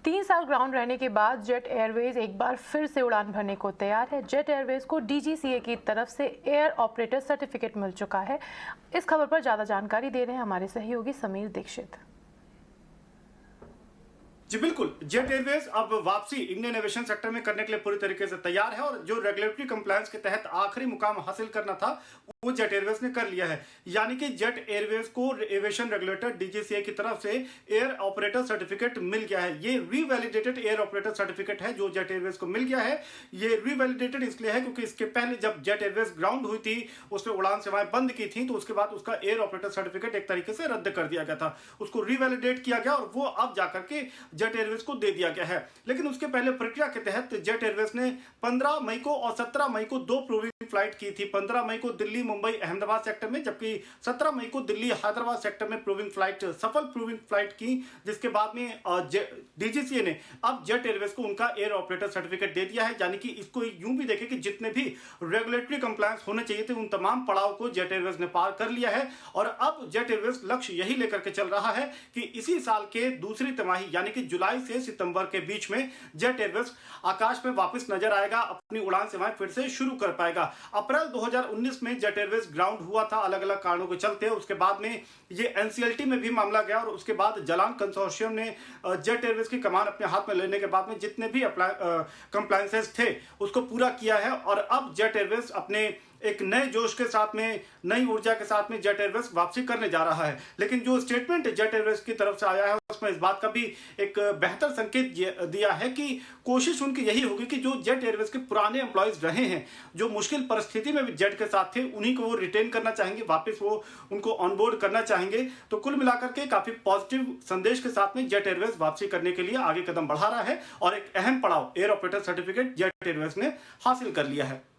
3 साल ग्राउंड रहने के बाद जेट एयरवेज एक बार फिर से उड़ान भरने को तैयार है। जेट एयरवेज को डीजीसीए की तरफ से एयर ऑपरेटर सर्टिफिकेट मिल चुका है। इस खबर पर ज्यादा जानकारी दे रहे हैं हमारे सहयोगी समीर दीक्षित। जी बिल्कुल, जेट एयरवेज अब वापसी इंडियन एविएशन सेक्टर में करने के लिए पूरी तरीके से तैयार है और जो रेगुलेटरी कंप्लायंस के तहत आखिरी मुकाम हासिल करना था वो जेट एयरवेज ने कर लिया है। यानी कि जेट एयरवेज को एविएशन रेगुलेटर डीजीसीए की तरफ से एयर ऑपरेटर सर्टिफिकेट मिल गया है। ये रीवैलिडेटेड एयर ऑपरेटर सर्टिफिकेट है जो जेट एयरवेज को मिल गया है। ये रीवैलिडेटेड इसलिए है क्योंकि इसके पहले जब जेट एयरवेज ग्राउंड हुई थी, उसने उड़ान सेवाएं बंद की थी, तो उसके बाद उसका एयर ऑपरेटर सर्टिफिकेट एक तरीके से रद्द कर दिया गया था। उसको रीवैलिडेट किया गया और वो अब जाकर के जेट एयरवेज को दे दिया गया है। लेकिन उसके पहले प्रक्रिया के तहत जेट एयरवेज ने 15 मई को और 17 मई को 2 प्रूविंग फ्लाइट की थी। 15 मई को दिल्ली मुंबई अहमदाबाद सेक्टर में, जबकि 17 मई को दिल्ली हैदराबाद सेक्टर में सफल प्रूविंग फ्लाइट की, जिसके बाद में डीजीसीए ने अब जेट एयरवेज को उनका एयर ऑपरेटर सर्टिफिकेट दे दिया है। यानी कि इसको यूं भी देखें कि जितने भी रेगुलेटरी कंप्लायंस होने चाहिए थे उन तमाम पड़ाव को जेट एयरवेज ने पार कर लिया है। और अब जेट एयरवेज लक्ष्य यही लेकर के चल रहा है कि इसी साल के दूसरी तिमाही यानी कि जुलाई से सितंबर के बीच में जेट एयरवेज आकाश में वापस नजर आएगा, अपनी उड़ान सेवाएं फिर से शुरू कर पाएगा। अप्रैल 2019 में जेट एयरवेज ग्राउंड हुआ था अलग अलग कारणों के चलते। उसके बाद में ये एनसीएलटी में भी मामला गया और उसके बाद जलान कंसोर्शियम ने जेट एयरवेज की कमान अपने हाथ में लेने के बाद में जितने भी कंप्लायंसेस थे उसको पूरा किया है। और अब जेट एयरवेज अपने एक नए जोश के साथ में, नई ऊर्जा के साथ में जेट एयरवेज वापसी करने जा रहा है। लेकिन जो स्टेटमेंट जेट एयरवेज की तरफ से आया है उसमें इस बात का भी एक बेहतर संकेत दिया है कि कोशिश उनकी यही होगी कि जो जेट एयरवेज के पुराने एम्प्लॉयज रहे हैं, जो मुश्किल परिस्थिति में भी जेट के साथ थे, उन्हीं को वो रिटेन करना चाहेंगे, वापस वो उनको ऑनबोर्ड करना चाहेंगे। तो कुल मिलाकर के काफी पॉजिटिव संदेश के साथ में जेट एयरवेज वापसी करने के लिए आगे कदम बढ़ा रहा है और एक अहम पड़ाव air operator certificate jet Airways ने हासिल कर लिया है।